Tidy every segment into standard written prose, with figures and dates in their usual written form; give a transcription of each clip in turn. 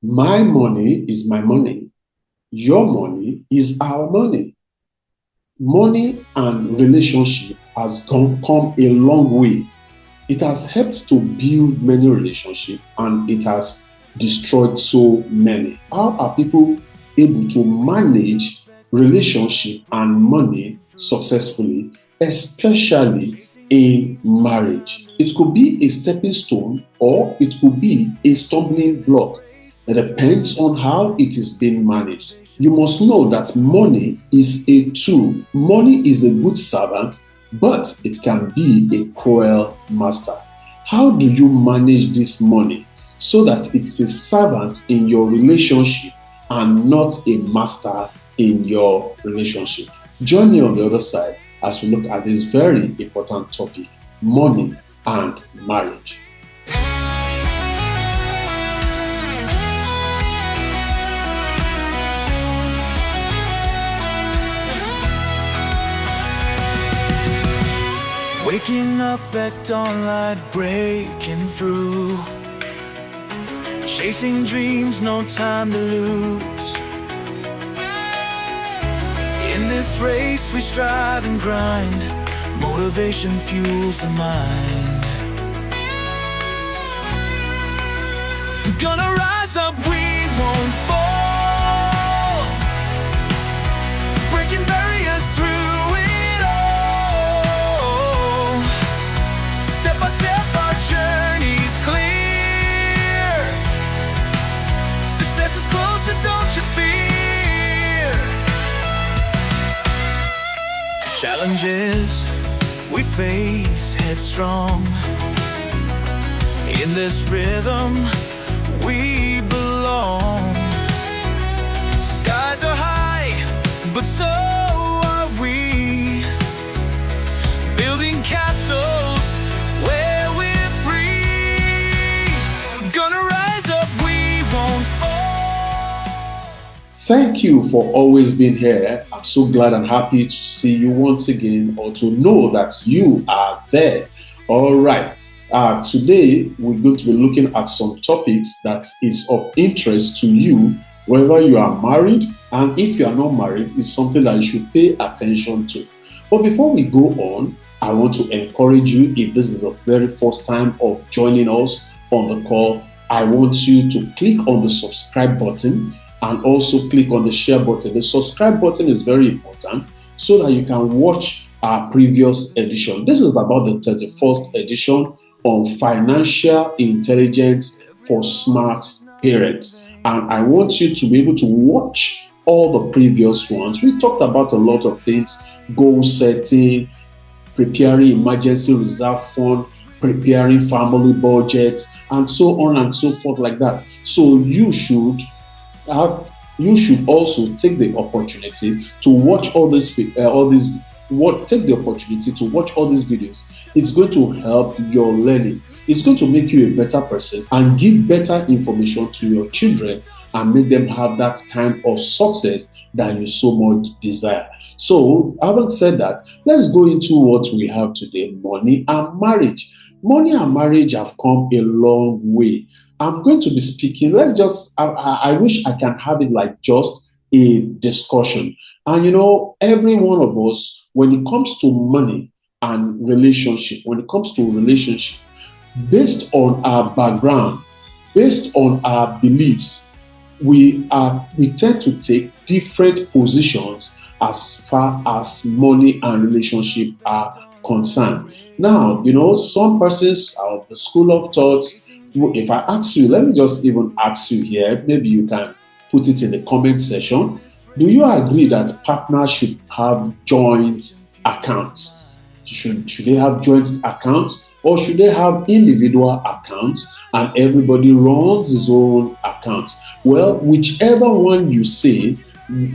My money is my money. Your money is our money. Money and relationship has come a long way. It has helped to build many relationships and it has destroyed so many. How are people able to manage relationship and money successfully, especially in marriage? It could be a stepping stone or it could be a stumbling block. It depends on how it is being managed. You must know that money is a tool. Money is a good servant, but it can be a cruel master. How do you manage this money so that it's a servant in your relationship and not a master in your relationship? Join me on the other side as we look at this very important topic, money and marriage. Waking up at dawnlight, breaking through, chasing dreams, no time to lose. In this race we strive and grind, motivation fuels the mind. Gonna rise up, we won't fall, breaking barriers through it all. Step by step our journey's clear, success is closer, don't you fear. Challenges we face headstrong, in this rhythm we belong. Skies are high, but so are we, building castles where we're free. Gonna rise up, we won't fall. Thank you for always being here. I'm so glad and happy to see you once again, or to know that you are there. All right. Today, we're going to be looking at some topics that is of interest to you, whether you are married, and if you are not married, it's something that you should pay attention to. But before we go on, I want to encourage you, if this is the very first time of joining us on the call, I want you to click on the subscribe button and also click on the share button. The subscribe button is very important so that you can watch our previous edition. This is about the 31st edition on financial intelligence for smart parents. And I want you to be able to watch all the previous ones. We talked about a lot of things: goal setting, preparing emergency reserve fund, preparing family budgets, and so on and so forth like that. So you should also take the opportunity to watch take the opportunity to watch all these videos. It's going to help your learning. It's going to make you a better person and give better information to your children and make them have that kind of success that you so much desire. So, having said that, let's go into what we have today: money and marriage. Money and marriage have come a long way. I'm going to be speaking. I wish I can have it like just a discussion. And every one of us, when it comes to money and relationship, based on our background, based on our beliefs, we tend to take different positions as far as money and relationship are concerned. Now, some persons are of the school of thought. If I ask you, let me just even ask you here, maybe you can put it in the comment section. Do you agree that partners should have joint accounts? Should they have joint accounts, or should they have individual accounts and everybody runs his own account? Well, whichever one you say,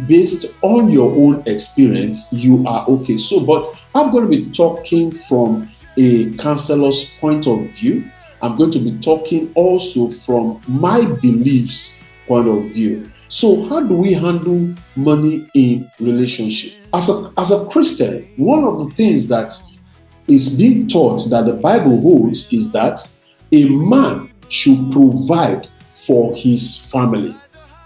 based on your own experience, you are okay. So, but I'm going to be talking from a counselor's point of view. I'm going to be talking also from my beliefs point of view. So how do we handle money in relationship? As a Christian, one of the things that is being taught that the Bible holds is that a man should provide for his family.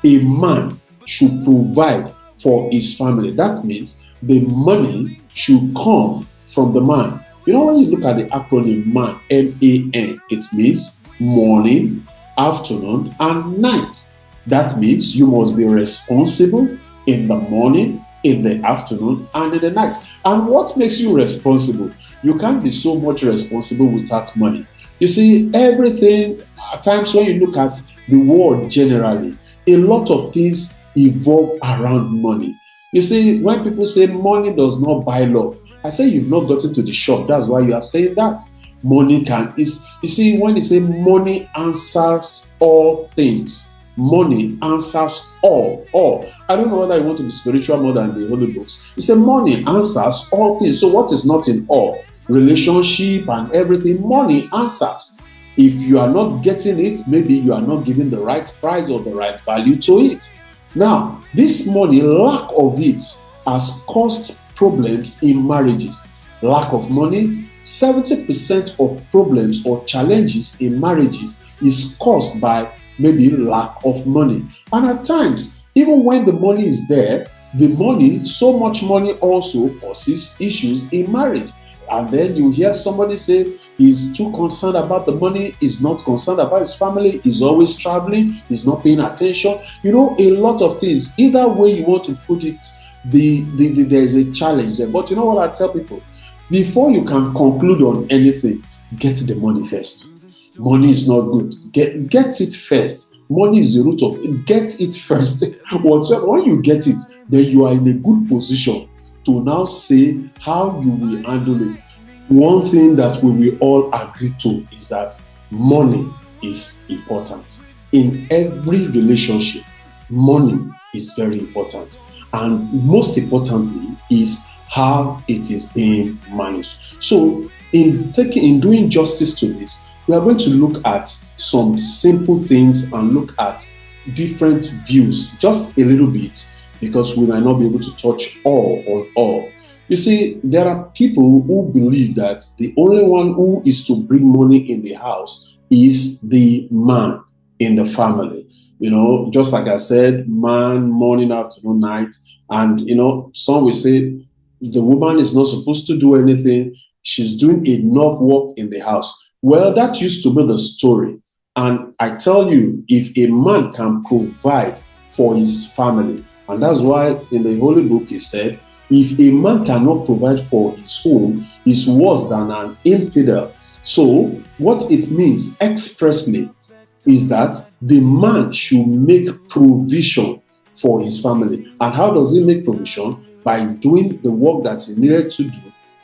A man should provide for his family. That means the money should come from the man. You know, when you look at the acronym MAN, M-A-N, it means morning, afternoon, and night. That means you must be responsible in the morning, in the afternoon, and in the night. And what makes you responsible? You can't be so much responsible without money. You see, everything, at times when you look at the world generally, a lot of things evolve around money. You see, when people say money does not buy love, I say you've not gotten to the shop. That's why you are saying that. Money can, is you see, when you say money answers all things, money answers all. I don't know whether you want to be spiritual more than the Holy Books. He said money answers all things. So what is not in all? Relationship and everything, money answers. If you are not getting it, maybe you are not giving the right price or the right value to it. Now, this money, lack of it, has caused problems in marriages. Lack of money, 70% of problems or challenges in marriages is caused by maybe lack of money. And at times, even when the money is there, so much money also causes issues in marriage. And then you hear somebody say he's too concerned about the money, he's not concerned about his family, he's always traveling, he's not paying attention. You know, a lot of things. Either way you want to put it, there's a challenge there. But you know what I tell people? Before you can conclude on anything, get the money first. Money is not good. Get it first. Money is the root of it. Get it first. When you get it, then you are in a good position to now say how you will handle it. One thing that we will all agree to is that money is important. In every relationship, money is very important. And most importantly is how it is being managed. So in doing justice to this, we are going to look at some simple things and look at different views, just a little bit, because we might not be able to touch all on all. You see, there are people who believe that the only one who is to bring money in the house is the man in the family. You know, just like I said, man, morning, afternoon, night. And, you know, some will say the woman is not supposed to do anything. She's doing enough work in the house. Well, that used to be the story. And I tell you, if a man can provide for his family, and that's why in the Holy Book he said, if a man cannot provide for his home, he's worse than an infidel. So what it means expressly is that the man should make provision for his family. And how does he make provision? By doing the work that he needed to do.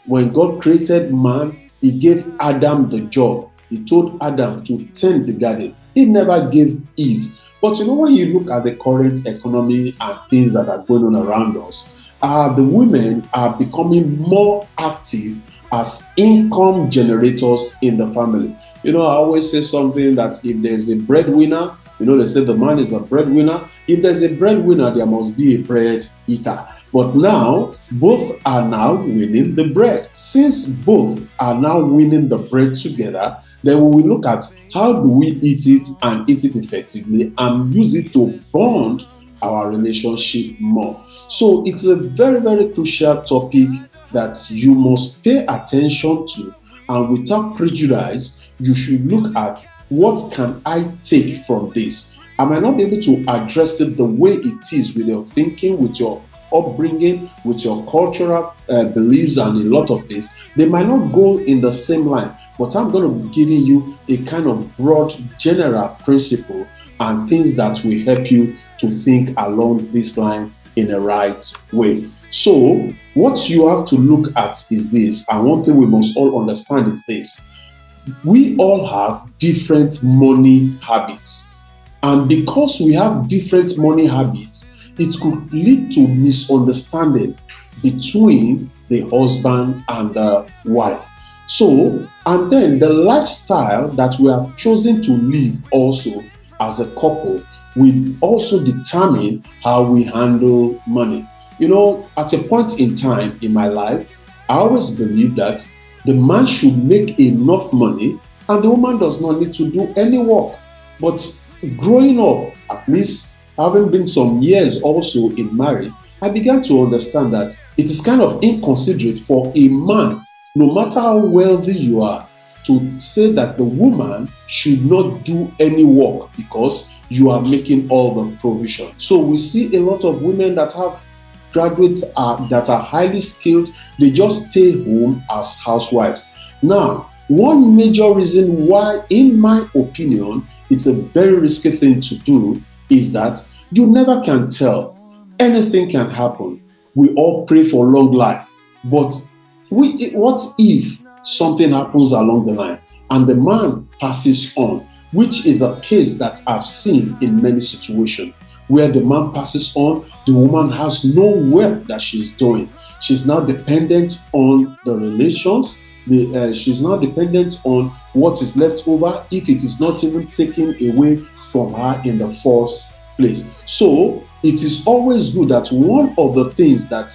When God created man, he gave Adam the job. He told Adam to tend the garden. He never gave Eve. But you know, when you look at the current economy and things that are going on around us, the women are becoming more active as income generators in the family. You know, I always say something that if there's a breadwinner, you know, they say the man is a breadwinner. If there's a breadwinner, there must be a bread eater. But now, both are now winning the bread. Since both are now winning the bread together, then we will look at how do we eat it and eat it effectively and use it to bond our relationship more. So it's a very, very crucial topic that you must pay attention to, and without prejudice, you should look at what can I take from this. I might not be able to address it the way it is with your thinking, with your upbringing, with your cultural beliefs and a lot of things. They might not go in the same line, but I'm going to be giving you a kind of broad general principle and things that will help you to think along this line in the right way. So what you have to look at is this, and one thing we must all understand is this: we all have different money habits, and because we have different money habits, it could lead to misunderstanding between the husband and the wife. So, and then the lifestyle that we have chosen to live also as a couple will also determine how we handle money. You know, at a point in time in my life, I always believed that the man should make enough money and the woman does not need to do any work. But Growing up, at least having been some years also in marriage, I began to understand that it is kind of inconsiderate for a man, no matter how wealthy you are, to say that the woman should not do any work because you are making all the provision. So we see a lot of women that have graduates that are highly skilled, they just stay home as housewives. Now, one major reason why, in my opinion, it's a very risky thing to do is that you never can tell. Anything can happen. We all pray for long life, but what if something happens along the line and the man passes on, which is a case that I've seen in many situations where the man passes on, the woman has no work that she's doing. She's now dependent on the relations. She's now dependent on what is left over if it is not even taken away from her in the first place. So it is always good that one of the things that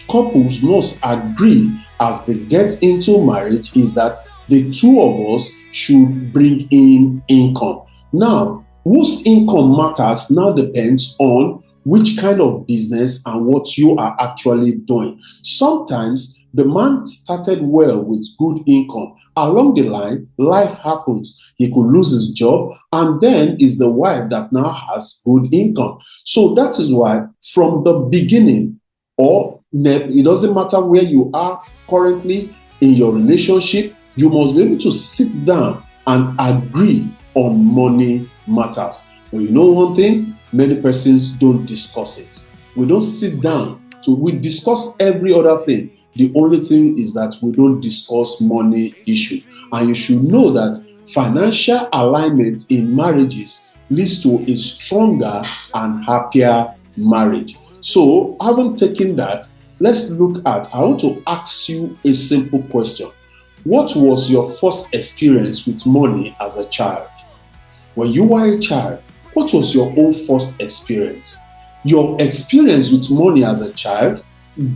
couples must agree as they get into marriage is that the two of us should bring in income. Now, whose income matters now depends on which kind of business and what you are actually doing. Sometimes the man started well with good income. Along the line, life happens. He could lose his job, and then it's the wife that now has good income. So that is why from the beginning, or it doesn't matter where you are currently in your relationship, you must be able to sit down and agree on money matters. But you know one thing, many persons don't discuss it. We don't sit down we discuss every other thing. The only thing is that we don't discuss money issue. And you should know that financial alignment in marriages leads to a stronger and happier marriage. So, having taken that, let's look at, I want to ask you a simple question. What was your first experience with money as a child? When you were a child, what was your own first experience? Your experience with money as a child,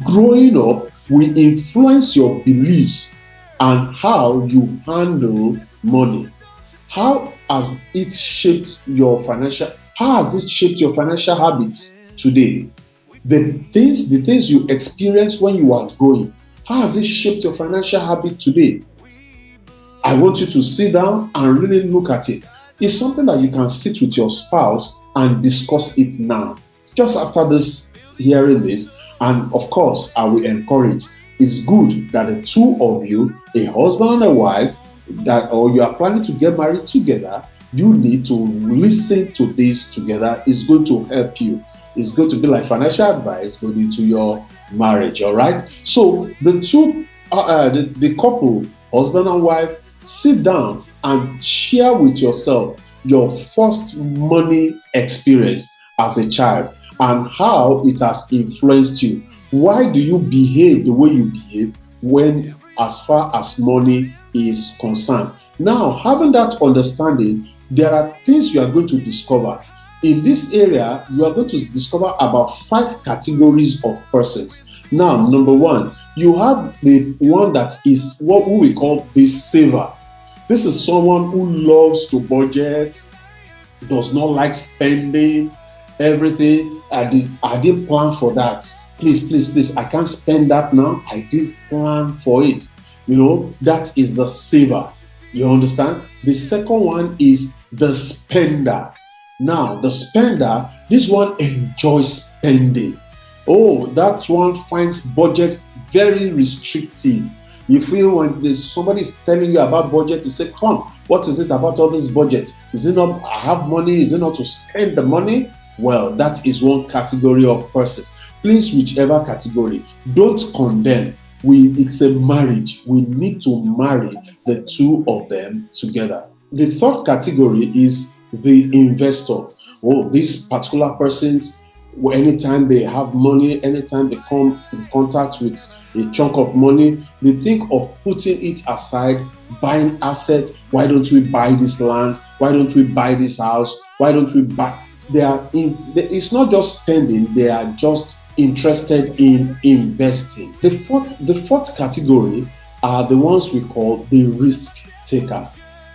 growing up, will influence your beliefs and how you handle money. How has it shaped your financial habits today? The things you experienced when you were growing, how has it shaped your financial habit today? I want you to sit down and really look at it. It's something that you can sit with your spouse and discuss it now. Just after this, hearing this, and of course, I will encourage. It's good that the two of you, a husband and a wife, or you are planning to get married together, you need to listen to this together. It's going to help you. It's going to be like financial advice going into your marriage. All right. So the couple, husband and wife, sit down and share with yourself your first money experience as a child and how it has influenced you. Why do you behave the way you behave when as far as money is concerned? Now, having that understanding, there are things you are going to discover. In this area, you are going to discover about 5 categories of persons. Now, number 1, you have the one that is what we call the saver. This is someone who loves to budget, does not like spending everything. I didn't plan for that. Please, I can't spend that now. I did plan for it. That is the saver. You understand? The second one is the spender. Now, the spender, this one enjoys spending. Oh, that one finds budgets very restrictive. You feel when somebody is telling you about budget, you say, come, what is it about all this budget? Is it not I have money? Is it not to spend the money? Well, that is one category of persons. Please, whichever category, don't condemn. It's a marriage. We need to marry the two of them together. The third category is the investor. Oh, these particular persons, anytime they have money, anytime they come in contact with a chunk of money, they think of putting it aside, buying assets. Why don't we buy this land? Why don't we buy this house? Why don't we buy? It's not just spending, they are just interested in investing. The fourth category are the ones we call the risk taker.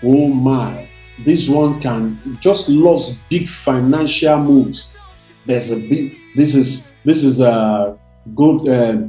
Oh my, This one can just lost big financial moves. There's a big. This is a good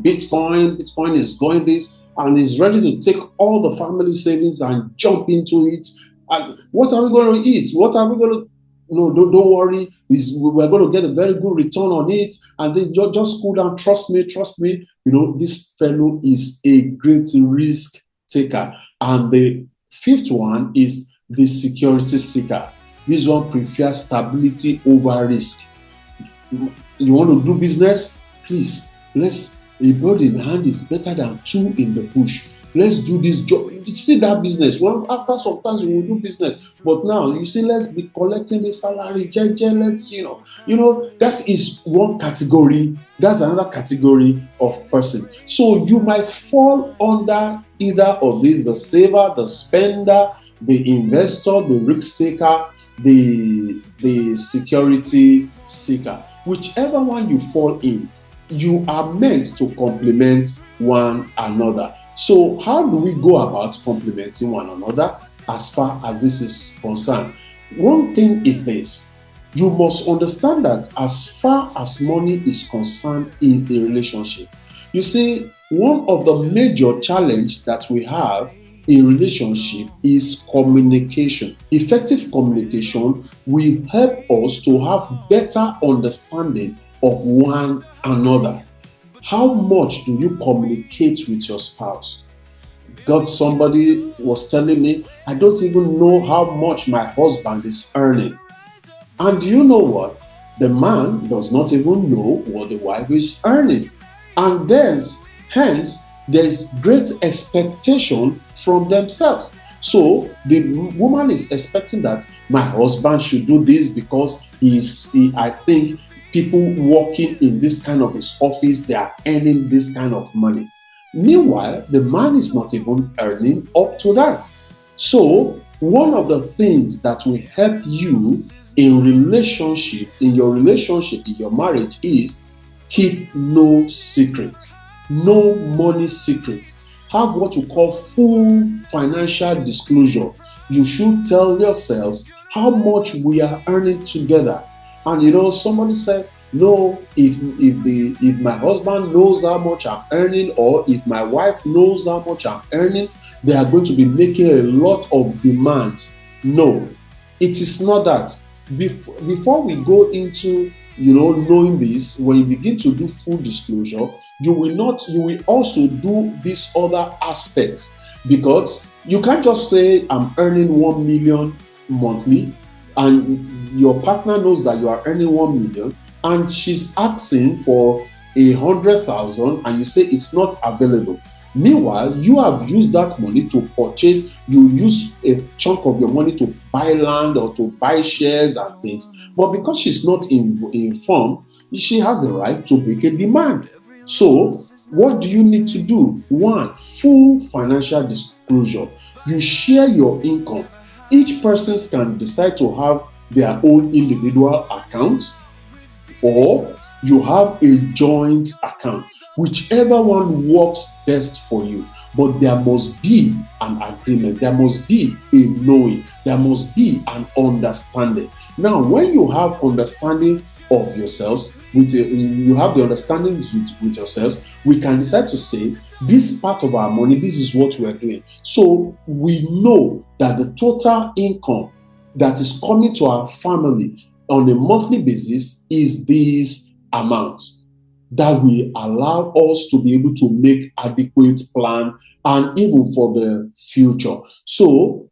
Bitcoin. Bitcoin is going this and is ready to take all the family savings and jump into it. And what are we going to eat? What are we going to? No, don't worry. We're going to get a very good return on it. And then just cool down. Trust me. Trust me. This fellow is a great risk taker. And the fifth one is the security seeker. This one prefers stability over risk. You want to do business? Please, a bird in hand is better than two in the bush. Let's do this job. You see that business. Well, after sometimes we will do business. But now you see, let's be collecting the salary. Let's, that is one category. That's another category of person. So you might fall under either of these: the saver, the spender, the investor, the risk taker, the security seeker. Whichever one you fall in, you are meant to complement one another. So how do we go about complementing one another as far as this is concerned? One thing is this: you must understand that as far as money is concerned in a relationship, you see, one of the major challenges that we have in relationship is communication. Effective communication will help us to have better understanding of one another. How much do you communicate with your spouse? Somebody was telling me, I don't even know how much my husband is earning. And you know what? The man does not even know what the wife is earning. And then, hence, there's great expectation from themselves. So the woman is expecting that my husband should do this because I think people working in this kind of his office, they are earning this kind of money. Meanwhile, the man is not even earning up to that. So one of the things that will help you in your relationship, in your marriage is keep no secrets. No money secrets. Have what you call full financial disclosure. You should tell yourselves how much we are earning together. And somebody said, no, if my husband knows how much I'm earning, or if my wife knows how much I'm earning, they are going to be making a lot of demands. No, it is not that. Before we go into knowing this, when you begin to do full disclosure, you will also do these other aspects, because you can't just say I'm earning 1 million monthly and your partner knows that you are earning 1 million and she's asking for 100,000 and you say it's not available. Meanwhile, you have used that money to purchase, you use a chunk of your money to buy land or to buy shares and things. But because she's not informed, she has the right to make a demand. So, what do you need to do? One, full financial disclosure. You share your income. Each person can decide to have their own individual accounts, or you have a joint account. Whichever one works best for you. But there must be an agreement. There must be a knowing. There must be an understanding. Now, when you have understanding of yourselves, you have the understanding with yourselves, we can decide to say, this part of our money, this is what we are doing. So we know that the total income that is coming to our family on a monthly basis is this amount. That will allow us to be able to make adequate plan and even for the future. So,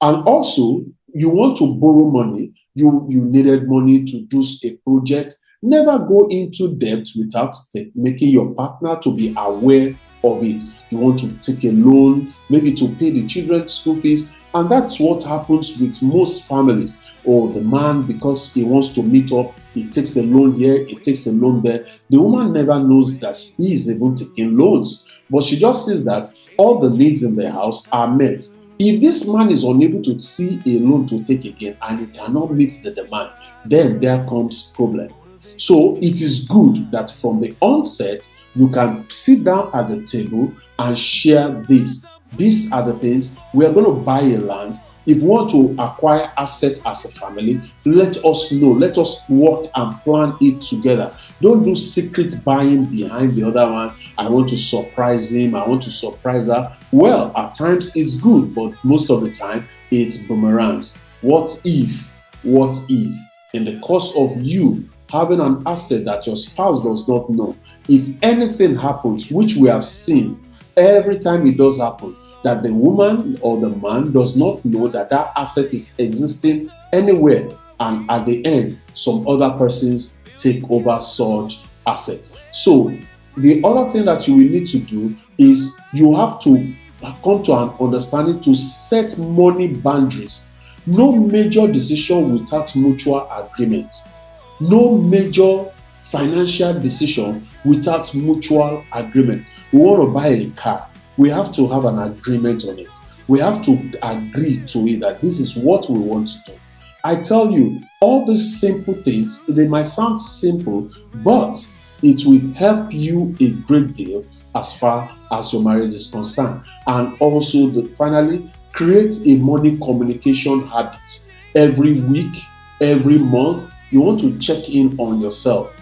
and also, you want to borrow money, you needed money to do a project. Never go into debt without making your partner to be aware of it. You want to take a loan, maybe to pay the children's school fees, and that's what happens with most families. Or the man, because he wants to meet up, he takes a loan here, he takes a loan there. The woman never knows that he is even taking loans, but she just sees that all the needs in the house are met. If this man is unable to see a loan to take again and he cannot meet the demand, then there comes problem. So it is good that from the onset, you can sit down at the table and share this. These are the things. We are going to buy a land. If we want to acquire assets as a family, let us know. Let us work and plan it together. Don't do secret buying behind the other one. I want to surprise him. I want to surprise her. Well, at times it's good, but most of the time it's boomerangs. What if? What if? In the course of you having an asset that your spouse does not know, if anything happens, which we have seen every time it does happen, that the woman or the man does not know that that asset is existing anywhere, and at the end, some other persons take over such asset. So the other thing that you will need to do is you have to come to an understanding to set money boundaries. No major decision without mutual agreement. No major financial decision without mutual agreement. We want to buy a car. We have to have an agreement on it. We have to agree to it that this is what we want to do. I tell you, all these simple things, they might sound simple, but it will help you a great deal as far as your marriage is concerned. And also, finally, create a money communication habit. Every week, every month, you want to check in on yourself.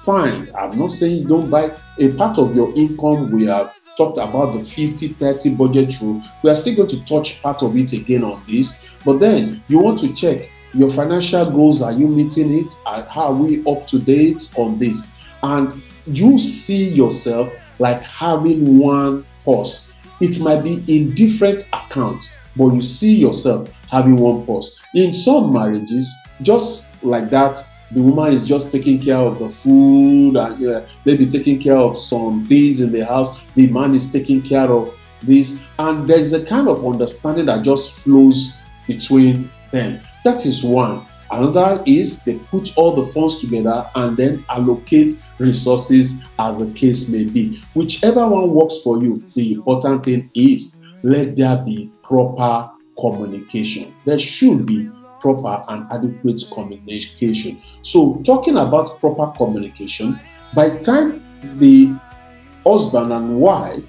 Fine, I'm not saying you don't buy a part of your income. We have talked about the 50-30 budget rule. We are still going to touch part of it again on this, but then you want to check your financial goals. Are you meeting it? How are we up to date on this? And you see yourself like having one purse. It might be in different accounts, but you see yourself having one purse. In some marriages, just like that, the woman is just taking care of the food and maybe taking care of some things in the house. The man is taking care of this. And there's a kind of understanding that just flows between them. That is one. Another is they put all the funds together and then allocate resources as the case may be. Whichever one works for you, the important thing is let there be proper communication. There should be proper and adequate communication. So talking about proper communication, by the time the husband and wife,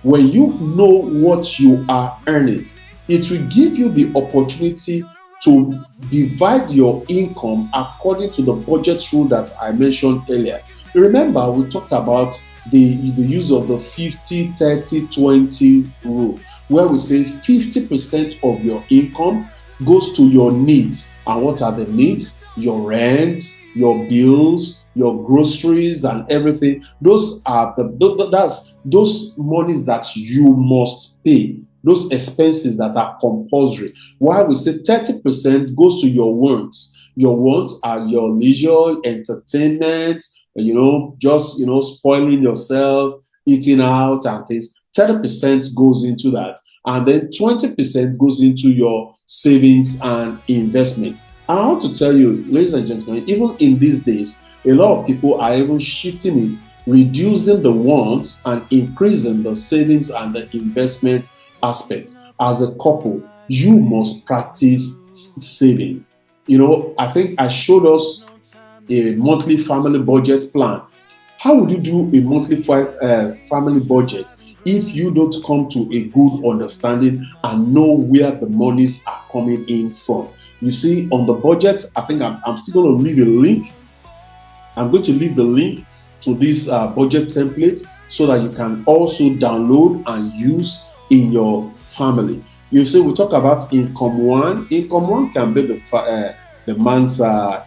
when you know what you are earning, it will give you the opportunity to divide your income according to the budget rule that I mentioned earlier. Remember, we talked about the use of the 50-30-20 rule, where we say 50% of your income goes to your needs. And what are the needs? Your rent, your bills, your groceries, and everything. Those are those monies that you must pay. Those expenses that are compulsory. While we say 30% goes to your wants. Your wants are your leisure, entertainment, just spoiling yourself, eating out and things. 30% goes into that. And then 20% goes into your savings and investment. And I want to tell you, ladies and gentlemen, even in these days, a lot of people are even shifting it, reducing the wants and increasing the savings and the investment aspect. As a couple, you must practice saving. I think I showed us a monthly family budget plan. How would you do a monthly family budget if you don't come to a good understanding and know where the monies are coming in from? You see, on the budget, I think I'm still going to leave a link. I'm going to leave the link to this budget template so that you can also download and use in your family. You see, we talk about income one. Income one can be the man's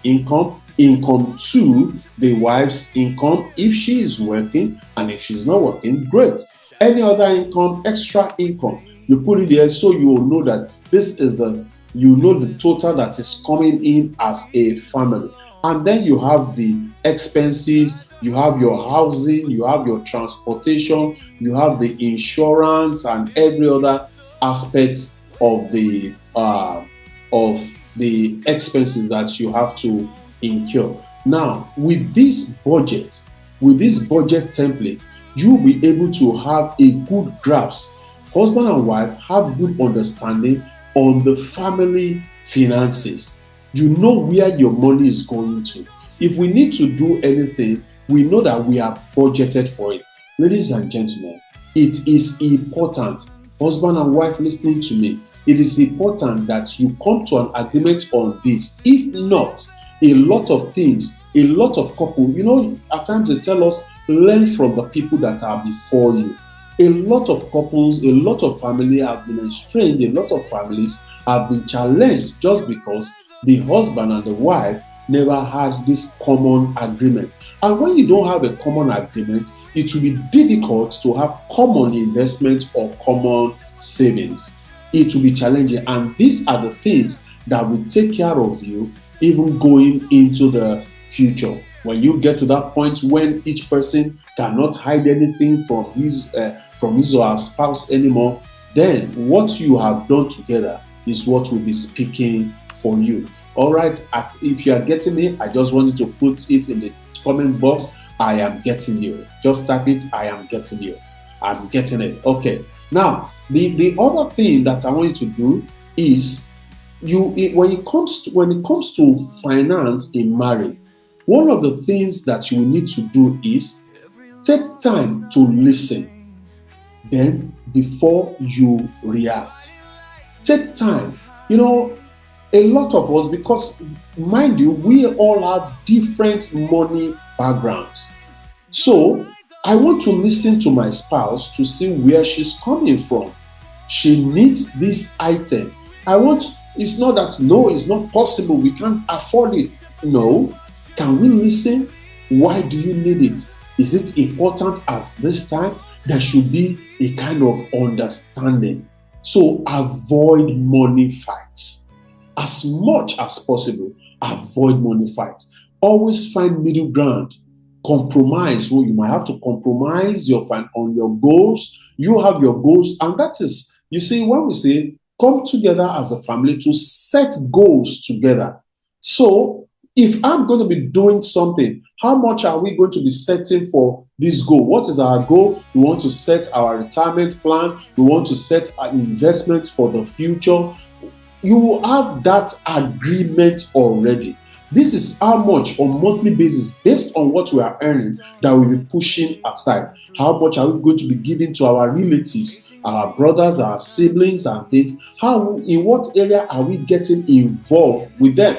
income. Income two, the wife's income, if she is working, and if she's not working, great. Any other income, extra income, you put it there so you will know that this is the total that is coming in as a family. And then you have the expenses, you have your housing, you have your transportation, you have the insurance and every other aspect of the expenses that you have to incur. Now, with this budget template, you'll be able to have a good grasp. Husband and wife have good understanding on the family finances. You know where your money is going to. If we need to do anything, we know that we have budgeted for it. Ladies and gentlemen, it is important, husband and wife listening to me, It is important that you come to an agreement on this. If not, a lot of things, a lot of couple, at times they tell us, learn from the people that are before you. A lot of couples, a lot of families have been estranged, a lot of families have been challenged just because the husband and the wife never had this common agreement. And when you don't have a common agreement, it will be difficult to have common investment or common savings. It will be challenging. And these are the things that will take care of you even going into the future. When you get to that point when each person cannot hide anything from his or her spouse anymore, then what you have done together is what will be speaking for you. All right, if you are getting me, I just want you to put it in the comment box. I am getting you. Just type it. I am getting you. I'm getting it. Okay. Now, the other thing that I want you to do is when it comes to finance in marriage, one of the things that you need to do is take time to listen. Then, before you react, take time. A lot of us, because mind you, we all have different money backgrounds. So I want to listen to my spouse to see where she's coming from. She needs this item. It's not that, no, it's not possible, we can't afford it. No. Can we listen? Why do you need it? Is it important as this time? There should be a kind of understanding. So avoid money fights. As much as possible, avoid money fights. Always find middle ground. Compromise. Well, you might have to compromise on your goals. You have your goals, and that is, you see, when we say come together as a family to set goals together. So if I'm going to be doing something, how much are we going to be setting for this goal? What is our goal? We want to set our retirement plan. We want to set our investments for the future. You have that agreement already. This is how much on monthly basis, based on what we are earning, that we'll be pushing aside. How much are we going to be giving to our relatives, our brothers, our siblings, and things? In what area are we getting involved with them?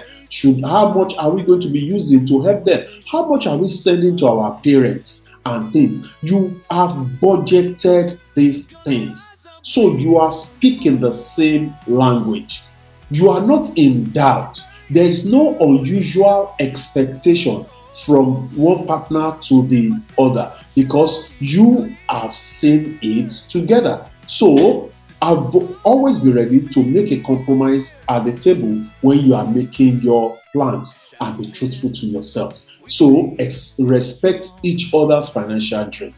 How much are we going to be using to help them? How much are we sending to our parents and things? You have budgeted these things. So you are speaking the same language. You are not in doubt. There is no unusual expectation from one partner to the other because you have seen it together. So I've always be ready to make a compromise at the table when you are making your plans, and be truthful to yourself. So respect each other's financial dream.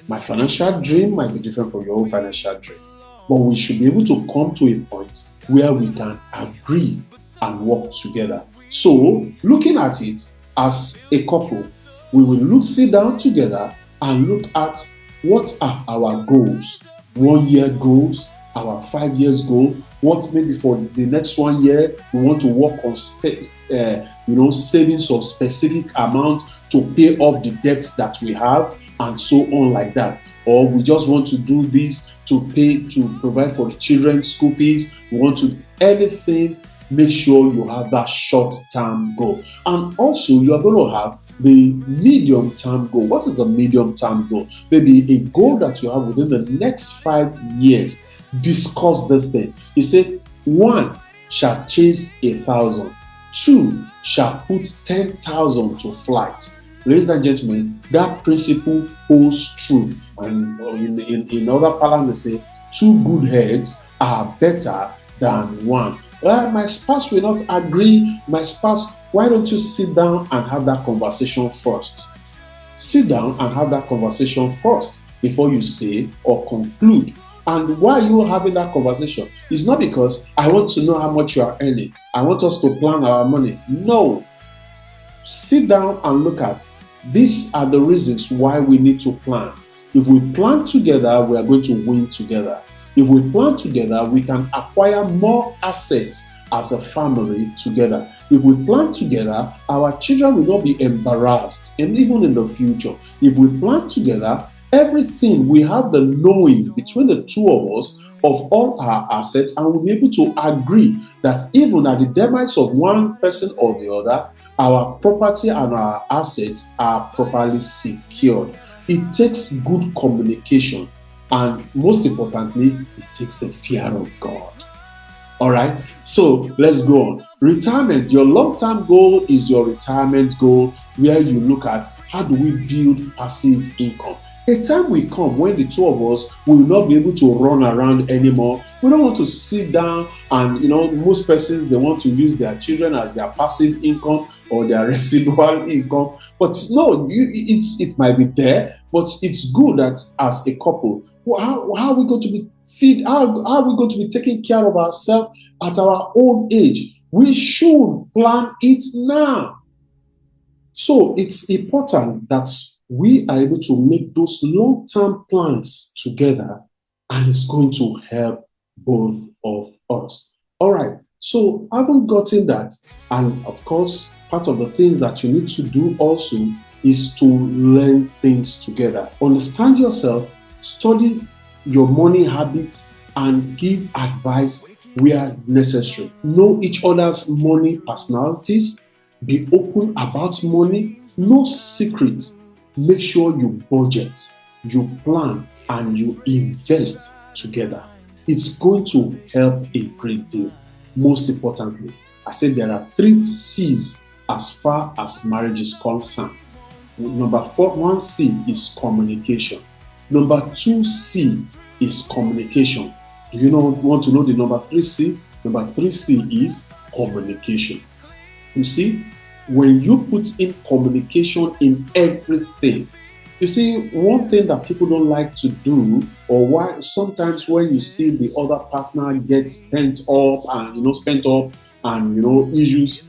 My financial dream might be different from your own financial dream, but we should be able to come to a point where we can agree and work together. So, looking at it as a couple, we will sit down together and look at what are our goals. 1 year goals, our 5 years goal, what maybe for the next 1 year we want to work on savings of specific amount to pay off the debts that we have, and so on like that. Or we just want to do this to provide for the children's school fees. We want to anything. Make sure you have that short-term goal. And also, you are going to have the medium-term goal. What is the medium-term goal? Maybe a goal that you have within the next 5 years. Discuss this thing. You say, 1 shall chase 1,000. 2 shall put 10,000 to flight. Ladies and gentlemen, that principle holds true. And in other parlance, they say, 2 good heads are better than 1. Well, my spouse will not agree. My spouse, why don't you sit down and have that conversation first? Sit down and have that conversation first before you say or conclude. And why are you having that conversation? It's not because I want to know how much you are earning. I want us to plan our money. No. Sit down and look at, these are the reasons why we need to plan. If we plan together, we are going to win together. If we plan together, we can acquire more assets as a family together. If we plan together, our children will not be embarrassed, and even in the future. If we plan together, everything, we have the knowing between the two of us of all our assets, and we'll be able to agree that even at the demise of one person or the other, our property and our assets are properly secured. It takes good communication, and most importantly, it takes the fear of God. All right, so let's go on. Retirement. Your long-term goal is your retirement goal, where you look at how do we build passive income. A time will come when the two of us will not be able to run around anymore. We don't want to sit down and, most persons, they want to use their children as their passive income or their residual income. But no, it might be there, but it's good that as a couple, how are we going to be how are we going to be taking care of ourselves at our old age? We should plan it now. So it's important that we are able to make those long-term plans together, and it's going to help both of us. All right, so having gotten that, and of course, part of the things that you need to do also is to learn things together. Understand yourself, study your money habits, and give advice where necessary. Know each other's money personalities. Be open about money. No secrets. Make sure you budget, you plan, and you invest together. It's going to help a great deal. Most importantly, I said there are 3 C's as far as marriage is concerned. Number 1C is communication. Number 2C is communication. Do you want to know the number 3C? Number 3C is communication. You see, when you put in communication in everything, you see, one thing that people don't like to do, or why sometimes when you see the other partner gets spent up and issues,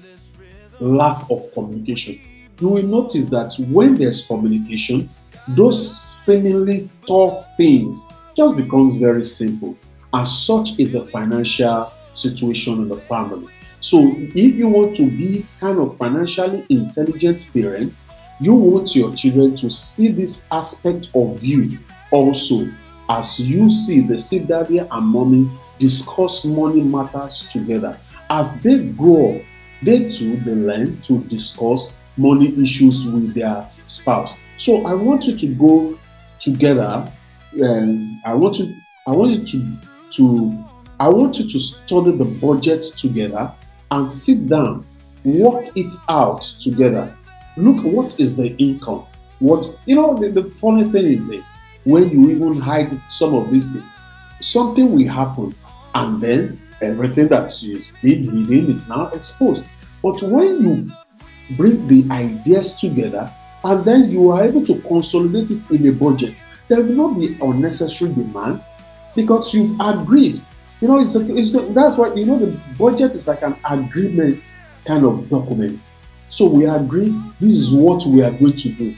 lack of communication. You will notice that when there's communication, those seemingly tough things just becomes very simple. And such is the financial situation in the family. So if you want to be kind of financially intelligent parents, you want your children to see this aspect of you also, as you see the daddy and mommy discuss money matters together. As they grow up, they learn to discuss money issues with their spouse. So I want you to go together, and I want you to study the budget together and sit down, work it out together. Look, what is the income? The funny thing is this: when you even hide some of these things, something will happen, and then everything that is being hidden is now exposed. But when you bring the ideas together and then you are able to consolidate it in a budget, there will not be unnecessary demand because you've agreed. That's why the budget is like an agreement kind of document. So we agree, this is what we are going to do.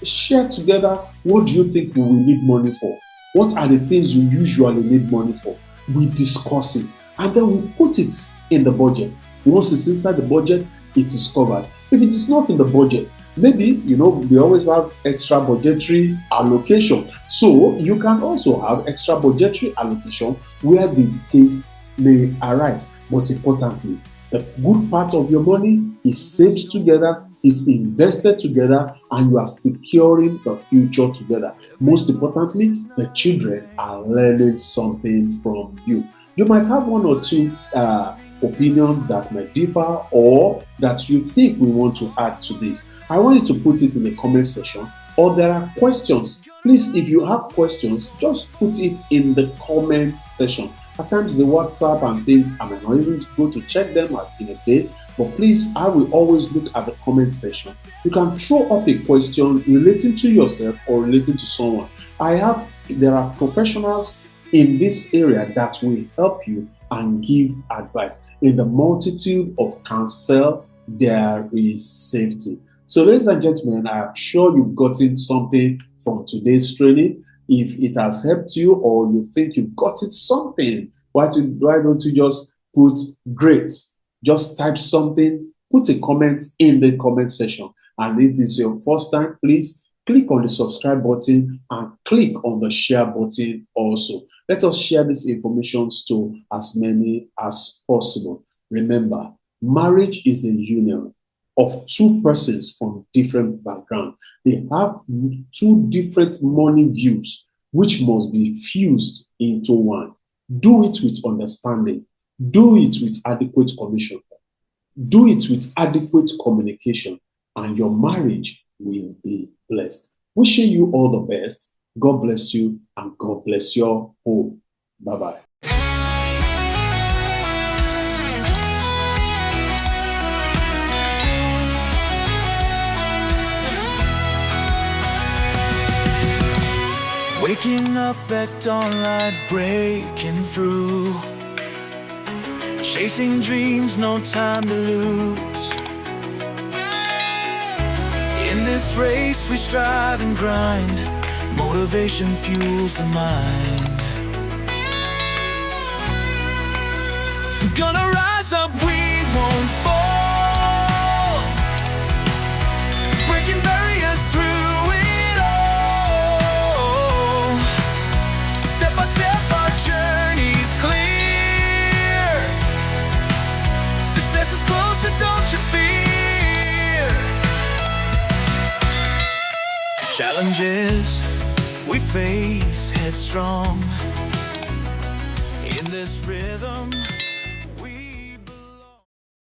Share together, what do you think we will need money for? What are the things you usually need money for? We discuss it, and then we put it in the budget. Once it's inside the budget, it is covered. If it is not in the budget, maybe, we always have extra budgetary allocation. So you can also have extra budgetary allocation where the case may arise. But importantly, the good part of your money is saved together, is invested together, and you are securing the future together. Most importantly, the children are learning something from you. You might have one or two opinions that might differ, or that you think we want to add to this. I want you to put it in the comment section, or there are questions. Please, if you have questions, just put it in the comment section. At times the WhatsApp and things, I might not even go to check them in a day, but please, I will always look at the comment section. You can throw up a question relating to yourself or relating to someone. There are professionals in this area that will help you and give advice. In the multitude of counsel, there is safety. So, ladies and gentlemen, I am sure you've gotten something from today's training. If it has helped you, or you think you've gotten something, why don't you just put great? Just type something, put a comment in the comment section. And if this is your first time, please click on the subscribe button and click on the share button also. Let us share this information to as many as possible. Remember, marriage is a union of two persons from different backgrounds. They have two different money views, which must be fused into one. Do it with understanding. Do it with adequate commission. Do it with adequate communication, and your marriage will be blessed. Wishing you all the best. God bless you, and God bless your home. Bye bye. Waking up at dawn, light breaking through, chasing dreams, no time to lose. In this race we strive and grind, motivation fuels the mind. Gonna rise up, we won't fall, breaking barriers through it all. Step by step our journey's clear, success is closer, don't you fear. Challenges we face headstrong, in this rhythm